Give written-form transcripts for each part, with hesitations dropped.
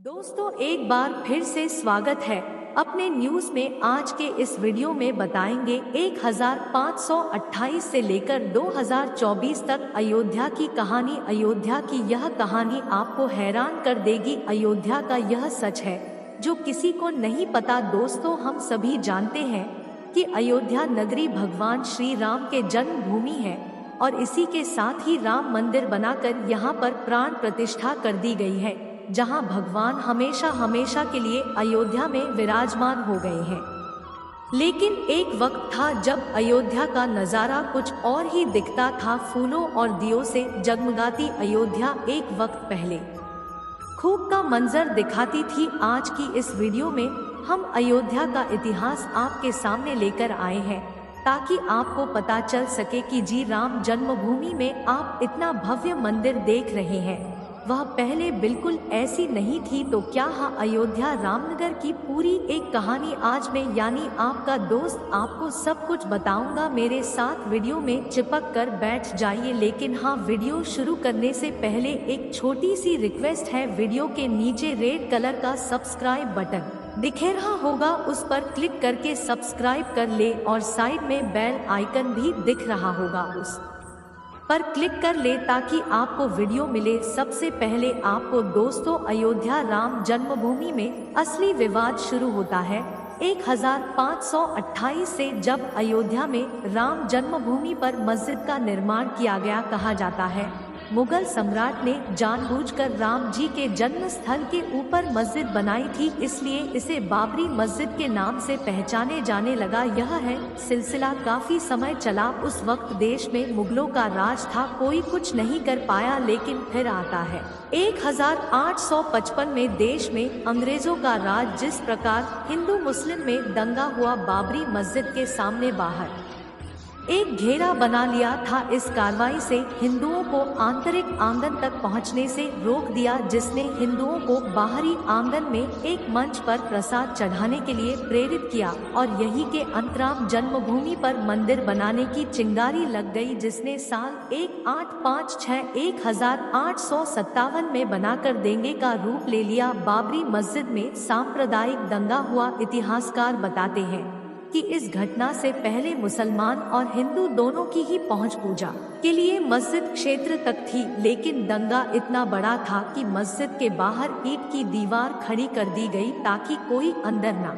दोस्तों एक बार फिर से स्वागत है अपने न्यूज में। आज के इस वीडियो में बताएंगे 1528 से लेकर 2024 तक अयोध्या की कहानी। अयोध्या की यह कहानी आपको हैरान कर देगी। अयोध्या का यह सच है जो किसी को नहीं पता। दोस्तों हम सभी जानते हैं कि अयोध्या नगरी भगवान श्री राम के जन्मभूमि है और इसी के साथ ही राम मंदिर बनाकर यहाँ पर प्राण प्रतिष्ठा कर दी गई है, जहां भगवान हमेशा हमेशा के लिए अयोध्या में विराजमान हो गए हैं। लेकिन एक वक्त था जब अयोध्या का नजारा कुछ और ही दिखता था। फूलों और दियों से जगमगाती अयोध्या एक वक्त पहले खूब का मंजर दिखाती थी। आज की इस वीडियो में हम अयोध्या का इतिहास आपके सामने लेकर आए हैं ताकि आपको पता चल सके कि जी राम जन्मभूमि में आप इतना भव्य मंदिर देख रहे हैं वह पहले बिल्कुल ऐसी नहीं थी। तो क्या हाँ अयोध्या रामनगर की पूरी एक कहानी आज मैं यानी आपका दोस्त आपको सब कुछ बताऊंगा। मेरे साथ वीडियो में चिपक कर बैठ जाइए। लेकिन हाँ वीडियो शुरू करने से पहले एक छोटी सी रिक्वेस्ट है। वीडियो के नीचे रेड कलर का सब्सक्राइब बटन दिखे रहा होगा, उस पर क्लिक करके सब्सक्राइब कर ले और साइड में बेल आइकन भी दिख रहा होगा, उस पर क्लिक कर ले ताकि आपको वीडियो मिले सबसे पहले। आपको दोस्तों अयोध्या राम जन्मभूमि में असली विवाद शुरू होता है 1528 से, जब अयोध्या में राम जन्मभूमि पर मस्जिद का निर्माण किया गया। कहा जाता है मुगल सम्राट ने जानबूझकर राम जी के जन्म स्थल के ऊपर मस्जिद बनाई थी, इसलिए इसे बाबरी मस्जिद के नाम से पहचाने जाने लगा। यह है सिलसिला काफी समय चला। उस वक्त देश में मुगलों का राज था, कोई कुछ नहीं कर पाया। लेकिन फिर आता है 1855 में देश में अंग्रेजों का राज। जिस प्रकार हिंदू मुस्लिम में दंगा हुआ, बाबरी मस्जिद के सामने बाहर एक घेरा बना लिया था। इस कार्रवाई से हिंदुओं को आंतरिक आंगन तक पहुंचने से रोक दिया, जिसने हिंदुओं को बाहरी आंगन में एक मंच पर प्रसाद चढ़ाने के लिए प्रेरित किया और यही के अंतराम जन्मभूमि पर मंदिर बनाने की चिंगारी लग गई, जिसने साल 1857 में बनाकर देंगे का रूप ले लिया। बाबरी मस्जिद में सांप्रदायिक दंगा हुआ। इतिहासकार बताते हैं कि इस घटना से पहले मुसलमान और हिंदू दोनों की ही पहुंच पूजा के लिए मस्जिद क्षेत्र तक थी, लेकिन दंगा इतना बड़ा था कि मस्जिद के बाहर ईंट की दीवार खड़ी कर दी गई ताकि कोई अंदर ना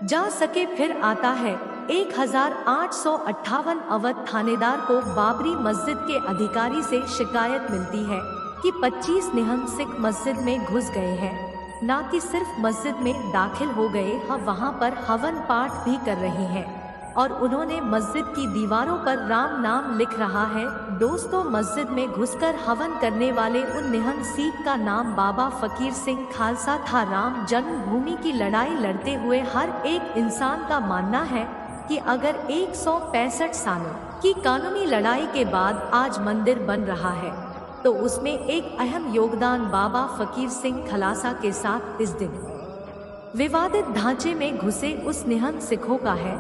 जा सके। फिर आता है 1858 अवध थानेदार को बाबरी मस्जिद के अधिकारी से शिकायत मिलती है कि 25 निहंग सिख मस्जिद में घुस गए हैं। ना कि सिर्फ मस्जिद में दाखिल हो गए, हाँ वहाँ पर हवन पाठ भी कर रहे हैं और उन्होंने मस्जिद की दीवारों पर राम नाम लिख रहा है। दोस्तों मस्जिद में घुसकर हवन करने वाले उन निहंग सिख का नाम बाबा फकीर सिंह खालसा था। राम जन्मभूमि की लड़ाई लड़ते हुए हर एक इंसान का मानना है कि अगर 165 सालों की कानूनी लड़ाई के बाद आज मंदिर बन रहा है तो उसमें एक अहम योगदान बाबा फकीर सिंह खालसा के साथ इस दिन विवादित ढांचे में घुसे उस निहंग सिखों का है,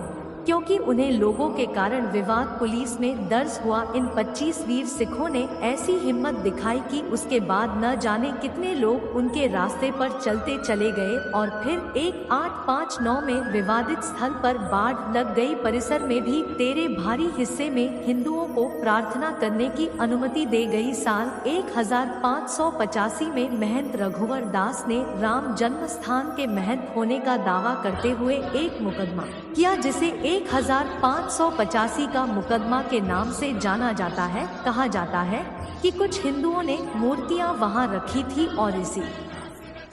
क्योंकि उन्हें लोगों के कारण विवाद पुलिस में दर्ज हुआ। इन 25 वीर सिखों ने ऐसी हिम्मत दिखाई कि उसके बाद न जाने कितने लोग उनके रास्ते पर चलते चले गए और फिर 1859 में विवादित स्थल पर बाढ़ लग गई। परिसर में भी तेरे भारी हिस्से में हिंदुओं को प्रार्थना करने की अनुमति दे गई। साल 1585 में महंत रघुवर दास ने राम जन्म स्थान के महंत होने का दावा करते हुए एक मुकदमा किया, जिसे 1585 का मुकदमा के नाम से जाना जाता है। कहा जाता है कि कुछ हिंदुओं ने मूर्तियां वहां रखी थी और इसी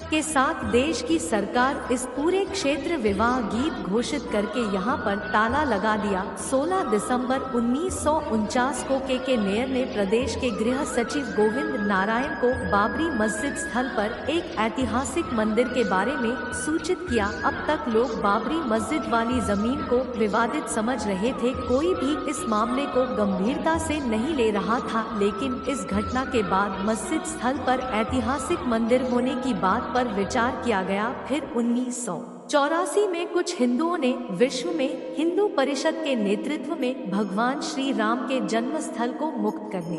के साथ देश की सरकार इस पूरे क्षेत्र विवाह गीत घोषित करके यहां पर ताला लगा दिया। 16 दिसंबर 1949 को के मेयर ने प्रदेश के गृह सचिव गोविंद नारायण को बाबरी मस्जिद स्थल पर एक ऐतिहासिक मंदिर के बारे में सूचित किया। अब तक लोग बाबरी मस्जिद वाली जमीन को विवादित समझ रहे थे, कोई भी इस मामले को गंभीरता से नहीं ले रहा था। लेकिन इस घटना के बाद मस्जिद स्थल पर ऐतिहासिक मंदिर होने की बात पर विचार किया गया। फिर 1984 में कुछ हिंदुओं ने विश्व में हिंदू परिषद के नेतृत्व में भगवान श्री राम के जन्म स्थल को मुक्त करने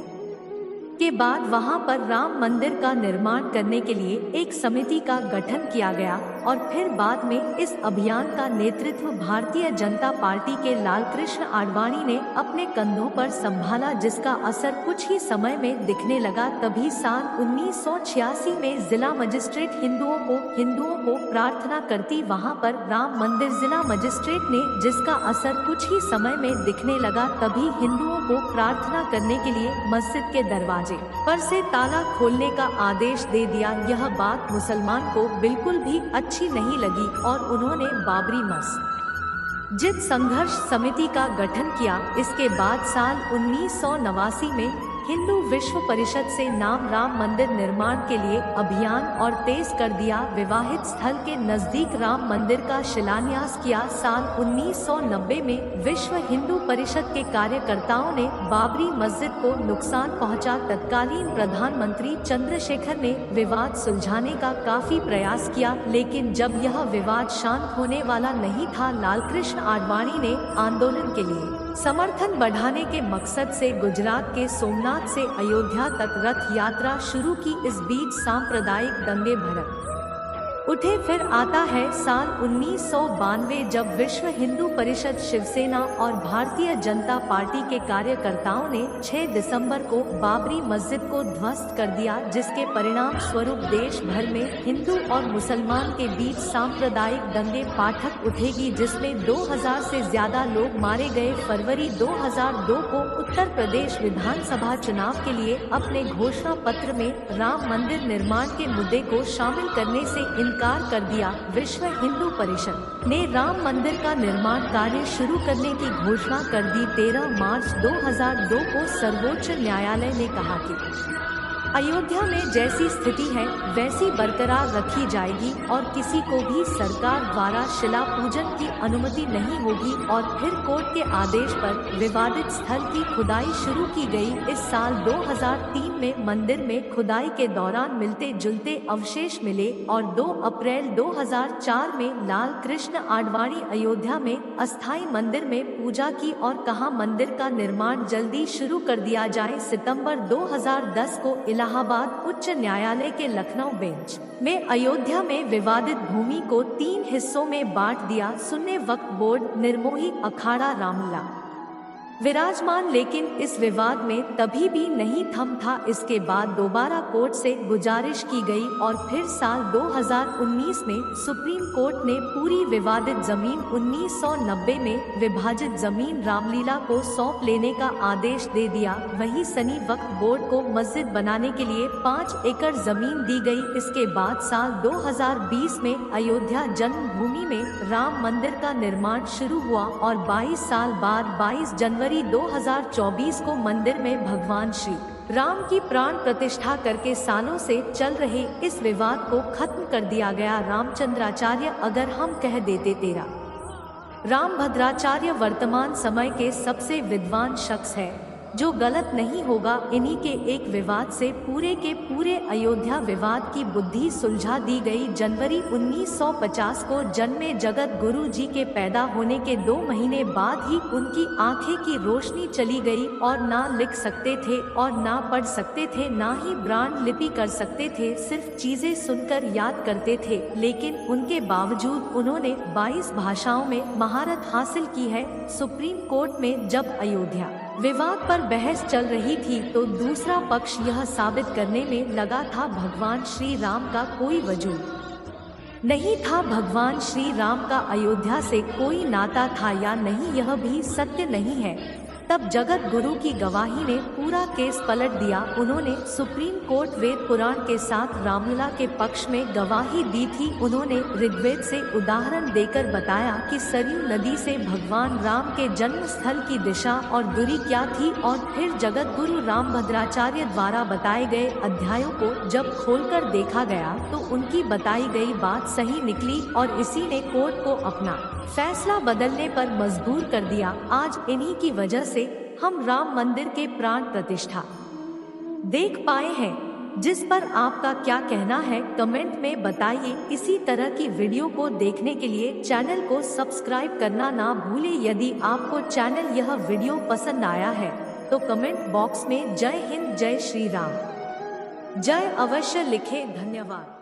के बाद वहां पर राम मंदिर का निर्माण करने के लिए एक समिति का गठन किया गया और फिर बाद में इस अभियान का नेतृत्व भारतीय जनता पार्टी के लालकृष्ण आडवाणी ने अपने कंधों पर संभाला, जिसका असर कुछ ही समय में दिखने लगा। तभी साल 1986 में जिला मजिस्ट्रेट हिंदुओं को प्रार्थना करती वहां पर राम मंदिर जिला मजिस्ट्रेट ने, जिसका असर कुछ ही समय में दिखने लगा। तभी हिंदुओं को प्रार्थना करने के लिए मस्जिद के दरवाजे पर से ताला खोलने का आदेश दे दिया। यह बात मुसलमान को बिल्कुल भी अच्छी नहीं लगी और उन्होंने बाबरी मस्जिद संघर्ष समिति का गठन किया। इसके बाद साल 1989 में हिंदू विश्व परिषद से नाम राम मंदिर निर्माण के लिए अभियान और तेज कर दिया। विवाहित स्थल के नजदीक राम मंदिर का शिलान्यास किया। साल 1990 में विश्व हिंदू परिषद के कार्यकर्ताओं ने बाबरी मस्जिद को नुकसान पहुंचा। तत्कालीन प्रधानमंत्री चंद्रशेखर ने विवाद सुलझाने का काफी प्रयास किया, लेकिन जब यह विवाद शांत होने वाला नहीं था, लालकृष्ण आडवाणी ने आंदोलन के लिए समर्थन बढ़ाने के मकसद से गुजरात के सोमनाथ से अयोध्या तक रथ यात्रा शुरू की। इस बीच सांप्रदायिक दंगे भड़क उठे। फिर आता है साल 1992, जब विश्व हिंदू परिषद, शिवसेना और भारतीय जनता पार्टी के कार्यकर्ताओं ने 6 दिसंबर को बाबरी मस्जिद को ध्वस्त कर दिया, जिसके परिणाम स्वरूप देश भर में हिंदू और मुसलमान के बीच सांप्रदायिक दंगे पाठक उठेगी, जिसमें 2000 से ज्यादा लोग मारे गए। फरवरी 2002 को उत्तर प्रदेश विधानसभा चुनाव के लिए अपने घोषणा पत्र में राम मंदिर निर्माण के मुद्दे को शामिल करने से इनकार कर दिया। विश्व हिंदू परिषद ने राम मंदिर का निर्माण कार्य शुरू करने की घोषणा कर दी। 13 मार्च 2002 को सर्वोच्च न्यायालय ने कहा कि अयोध्या में जैसी स्थिति है वैसी बरकरार रखी जाएगी और किसी को भी सरकार द्वारा शिला पूजन की अनुमति नहीं होगी। और फिर कोर्ट के आदेश पर विवादित स्थल की खुदाई शुरू की गई। इस साल 2003 में मंदिर में खुदाई के दौरान मिलते जुलते अवशेष मिले और 2 अप्रैल 2004 में लाल कृष्ण आडवाणी अयोध्या में अस्थायी मंदिर में पूजा की और कहा मंदिर का निर्माण जल्दी शुरू कर दिया जाए। सितंबर 2010 को इलाहाबाद उच्च न्यायालय के लखनऊ बेंच में अयोध्या में विवादित भूमि को 3 हिस्सों में बांट दिया। सुन्नी वक्फ बोर्ड निर्मोही अखाड़ा रामलला विराजमान, लेकिन इस विवाद में तभी भी नहीं थम था। इसके बाद दोबारा कोर्ट से गुजारिश की गई और फिर साल 2019 में सुप्रीम कोर्ट ने पूरी विवादित जमीन 1990 में विभाजित जमीन रामलीला को सौंप लेने का आदेश दे दिया। वहीं सुन्नी वक्फ बोर्ड को मस्जिद बनाने के लिए 5 एकड़ जमीन दी गई। इसके बाद साल 2020 में अयोध्या जन्मभूमि में राम मंदिर का निर्माण शुरू हुआ और 22 साल बाद 22 जनवरी 2024 को मंदिर में भगवान श्री राम की प्राण प्रतिष्ठा करके सालों से चल रहे इस विवाद को खत्म कर दिया गया। रामचंद्राचार्य, अगर हम कह देते तेरा रामभद्राचार्य वर्तमान समय के सबसे विद्वान शख्स है, जो गलत नहीं होगा। इन्हीं के एक विवाद से पूरे के पूरे अयोध्या विवाद की बुद्धि सुलझा दी गई। जनवरी 1950 को जन्मे जगत गुरु जी के पैदा होने के 2 महीने बाद ही उनकी आंखें की रोशनी चली गई और ना लिख सकते थे और ना पढ़ सकते थे, ना ही ब्राह्मण लिपि कर सकते थे, सिर्फ चीजें सुनकर याद करते थे। लेकिन उनके बावजूद उन्होंने 22 भाषाओं में महारत हासिल की है। सुप्रीम कोर्ट में जब अयोध्या विवाद पर बहस चल रही थी तो दूसरा पक्ष यह साबित करने में लगा था भगवान श्री राम का कोई वजूद नहीं था, भगवान श्री राम का अयोध्या से कोई नाता था या नहीं, यह भी सत्य नहीं है। तब जगत गुरु की गवाही ने पूरा केस पलट दिया। उन्होंने सुप्रीम कोर्ट वेद पुराण के साथ रामलला के पक्ष में गवाही दी थी। उन्होंने ऋग्वेद से उदाहरण देकर बताया कि सरयू नदी से भगवान राम के जन्म स्थल की दिशा और दूरी क्या थी और फिर जगत गुरु रामभद्राचार्य द्वारा बताए गए अध्यायों को जब खोलकर देखा गया तो उनकी बताई गई बात सही निकली और इसी ने कोर्ट को अपना फैसला बदलने पर मजबूर कर दिया। आज इन्हीं की वजह से हम राम मंदिर के प्राण प्रतिष्ठा देख पाए हैं। जिस पर आपका क्या कहना है कमेंट में बताइए। इसी तरह की वीडियो को देखने के लिए चैनल को सब्सक्राइब करना ना भूलें। यदि आपको चैनल यह वीडियो पसंद आया है तो कमेंट बॉक्स में जय हिंद जय श्री राम जय अवश्य लिखें। धन्यवाद।